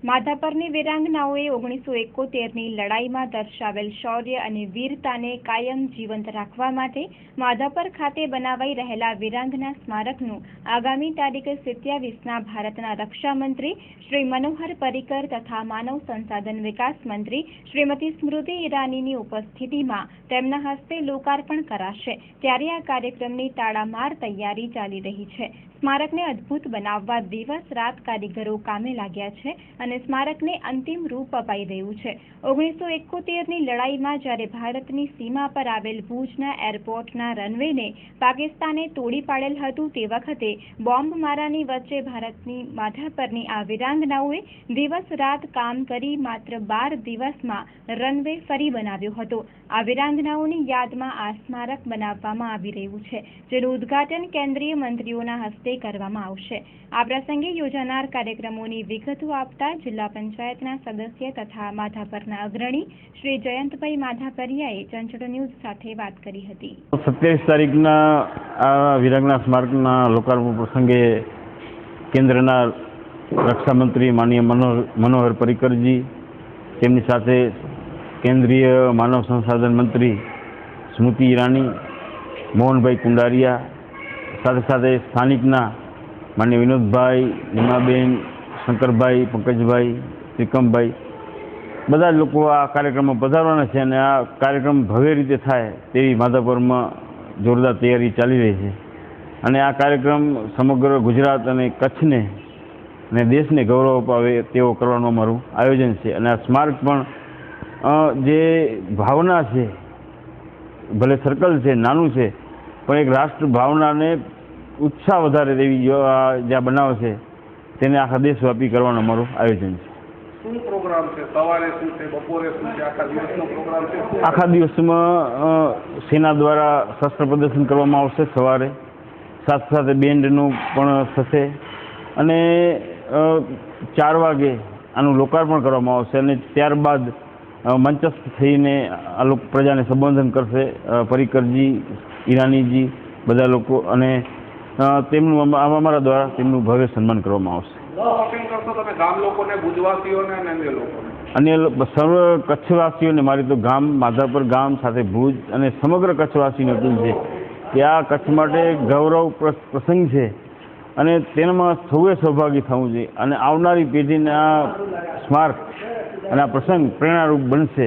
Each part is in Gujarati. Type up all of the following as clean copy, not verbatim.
માધાપરની વીરાંગનાઓએ 1971ની લડાઈમાં દર્શાવેલ શૌર્ય અને વીરતાને કાયમ જીવંત રાખવા માટે માધાપર ખાતે બનાવાઈ રહેલા વીરાંગના સ્મારકનું આગામી તારીખ 27ના ભારતના રક્ષામંત્રી શ્રી મનોહર પર્રિકર તથા માનવ સંસાધન વિકાસ મંત્રી શ્રીમતી સ્મૃતિ ઈરાનીની ઉપસ્થિતિમાં તેમના હસ્તે લોકાર્પણ કરાશે। ત્યારે આ કાર્યક્રમની તાળામાર તૈયારી ચાલી રહી છે। સ્મારકને અદ્ભુત બનાવવા દિવસ રાત કારીગરો કામે લાગ્યા છે અને સ્મારકને અંતિમ રૂપ અપાઈ રહ્યું છે। 1971ની લડાઈમાં જ્યારે ભારતની સીમા પર આવેલ ભુજના એરપોર્ટના રનવેને પાકિસ્તાને તોડી પાડેલ હતું તે વખતે બોમ્બમારાની વચ્ચે ભારતની માધાપરની આ વીરાંગનાઓએ દિવસ રાત કામ કરી માત્ર 12 દિવસમાં રનવે ફરી બનાવ્યો હતો। આ વીરાંગનાઓની યાદમાં આ સ્મારક બનાવવામાં આવી રહ્યું છે, જેનું ઉદ્ઘાટન કેન્દ્રીય મંત્રીઓના હસ્તે કરવામાં આવશે। આ પ્રસંગે યોજાનાર કાર્યક્રમોની વિગતો આપતા જિલ્લા પંચાયતના સદસ્ય તથા માધાપરના અગ્રણી શ્રી જયંતભાઈ માધાપરિયાએ ચંચળ ન્યૂઝ સાથે વાત કરી હતી। 27 તારીખના આ વીરાંગના સ્મારકના લોકાર્પણ પ્રસંગે કેન્દ્રના રક્ષામંત્રી માનનીય મનોહર પર્રિકરજી, તેમની સાથે કેન્દ્રીય માનવ સંસાધન મંત્રી સ્મૃતિ ઈરાની, મોહનભાઈ કુંડારિયા, સાથે સાથે સ્થાનિકના માન્ય વિનોદભાઈ, નીમાબેન, શંકરભાઈ, પંકજભાઈ, ત્રિકમભાઈ, બધા લોકો આ કાર્યક્રમમાં પધારવાના છે અને આ કાર્યક્રમ ભવ્ય રીતે થાય તેવી માધાપરમાં જોરદાર તૈયારી ચાલી રહી છે અને આ કાર્યક્રમ સમગ્ર ગુજરાત અને કચ્છને અને દેશને ગૌરવ અપાવે તેવો કરવાનું અમારું આયોજન છે। અને આ સ્મારક પણ જે ભાવના છે, ભલે સર્કલ છે, નાનું છે, પણ એક રાષ્ટ્ર ભાવનાને ઉત્સાહ વધારે તેવી જ્યાં બનાવ છે તેને આખા દેશવ્યાપી કરવાનું અમારું આયોજન છે। શું પ્રોગ્રામ છે? સવારે શું છે, બપોરે શું છે, આખા દિવસનો પ્રોગ્રામ છે? આખા દિવસમાં સેના દ્વારા શસ્ત્ર પ્રદર્શન કરવામાં આવશે સવારે, સાથે સાથે બેન્ડનું પણ થશે અને 4 વાગે આનું લોકાર્પણ કરવામાં આવશે અને ત્યારબાદ મંચસ્થ થઈને આ લોકો પ્રજાને સંબોધન કરશે, પર્રિકરજી, ઈરાનીજી, બધા લોકો, અને તેમનું અમારા દ્વારા તેમનું ભવ્ય સન્માન કરવામાં આવશે। અન્ય સર્વ કચ્છવાસીઓને મારી તો ગામ માધાપર ગામ સાથે ભુજ અને સમગ્ર કચ્છવાસીને અપીલ છે કે આ કચ્છ માટે ગૌરવ પ્રસંગ છે અને તેમાં સૌએ સહભાગી થવું જોઈએ અને આવનારી પેઢીને આ સ્મારક અને આ પ્રસંગ પ્રેરણારૂપ બનશે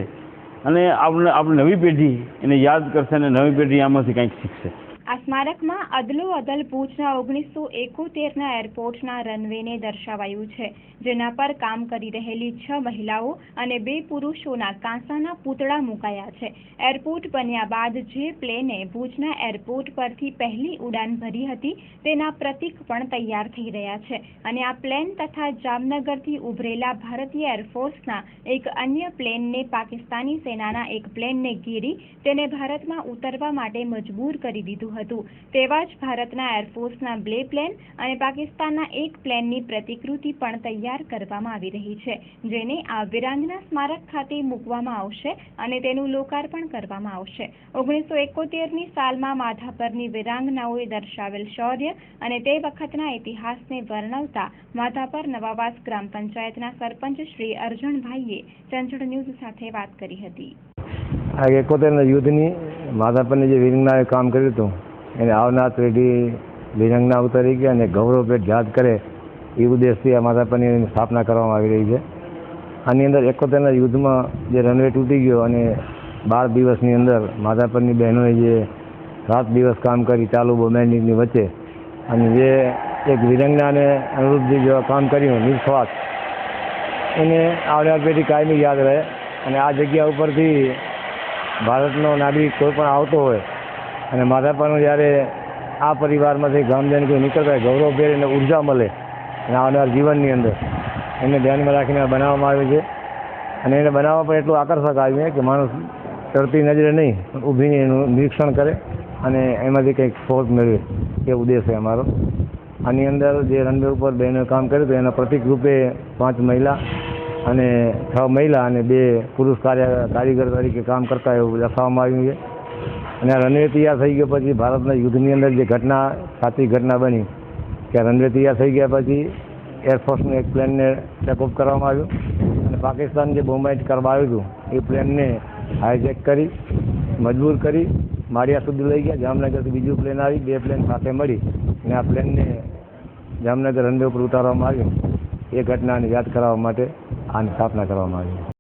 અને આપણે નવી પેઢી એને યાદ કરશે અને નવી પેઢી આમાંથી કંઈક શીખશે। આ સ્મારકમાં અદલો અદલ ભુજના 1971ના એરપોર્ટના રનવેને દર્શાવાયું છે, જેના પર કામ કરી રહેલી 6 મહિલાઓ અને 2 પુરુષોના કાંસાના પૂતળા મુકાયા છે। એરપોર્ટ બન્યા બાદ જે પ્લેને ભુજના એરપોર્ટ પરથી પહેલી ઉડાન ભરી હતી તેના પ્રતીક પણ તૈયાર થઈ રહ્યા છે અને આ પ્લેન તથા જામનગરથી ઉભરેલા ભારતીય એરફોર્સના એક અન્ય પ્લેનને પાકિસ્તાની સેનાના એક પ્લેનને ઘેરી તેને ભારતમાં ઉતરવા માટે મજબૂર કરી દીધું હતું। તેવા જ ભારતના એરફોર્સના 2 પ્લેન અને પાકિસ્તાનના એક પ્લેનની પ્રતિકૃતિ પણ તૈયાર કરવામાં આવી રહી છે, જેને આ વીરાંગના સ્મારક ખાતે મૂકવામાં આવશે અને તેનું લોકાર્પણ કરવામાં આવશે। 1971ની સાલમાં માધાપરની વીરાંગનાઓએ દર્શાવેલ શૌર્ય અને તે વખતના ઇતિહાસને વર્ણવતા માધાપર નવાવાસ ગ્રામ પંચાયતના સરપંચ શ્રી અરજણભાઈએ ચંચળ ન્યૂઝ સાથે વાત કરી હતી। આ 71ના યુદ્ધની માધાપરની જે વીરાંગનાએ કામ કર્યું હતું એને આવનાર પેઢી વીરાંગનાઓ તરીકે અને ગૌરવભેર યાદ કરે એ ઉદ્દેશથી આ માધાપરની સ્થાપના કરવામાં આવી રહી છે। આની અંદર 71ના યુદ્ધમાં જે રનવે તૂટી ગયો અને 12 દિવસની અંદર માધાપરની બહેનોએ જે 7 દિવસ કામ કરી ચાલુ બોમ્બેની વચ્ચે અને જે એક વીરાંગનાને અનુરૂપ જે કામ કર્યું નિસ્વાર્થ, એને આવનાર પેઢી કાયમી યાદ રહે અને આ જગ્યા ઉપરથી ભારતનો નાગરિક કોઈ પણ આવતો હોય અને માધાપરનો જ્યારે આ પરિવારમાંથી ગામજન કોઈ નીકળતા હોય ગૌરવભેર એને ઉર્જા મળે અને આવનાર જીવનની અંદર એને ધ્યાનમાં રાખીને બનાવવામાં આવ્યું છે અને એને બનાવવા પર એટલું આકર્ષક આવ્યું છે કે માણસ ચડતી નજરે નહીં પણ ઊભીને એનું નિરીક્ષણ કરે અને એમાંથી કંઈક શોધ મેળવે એ ઉદ્દેશ છે અમારો। આની અંદર જે રનવે ઉપર બહેનોએ કામ કર્યું હતું એના પ્રતિક રૂપે 5 મહિલા અને 6 મહિલા અને 2 પુરુષ કારીગર તરીકે કામ કરતા એવું દર્શાવવામાં આવ્યું છે અને આ રનવે તૈયાર થઈ ગયો પછી ભારતના યુદ્ધની અંદર જે ઘટના સાચી ઘટના બની કે રનવે તૈયાર થઈ ગયા પછી એરફોર્સનું એક પ્લેનને ટેકઓફ કરવામાં આવ્યું અને પાકિસ્તાન જે બોમ્બાઇટ કરવા આવ્યું હતું એ પ્લેનને હાઈજેક કરી મજબૂર કરી માળિયા સુધી લઈ ગયા. જામનગરથી બીજું પ્લેન આવી, 2 પ્લેન સાથે મળી અને આ પ્લેનને જામનગર રનવે ઉપર ઉતારવામાં આવ્યું. એ ઘટનાને યાદ કરાવવા માટે આની સ્થાપના કરવામાં આવી.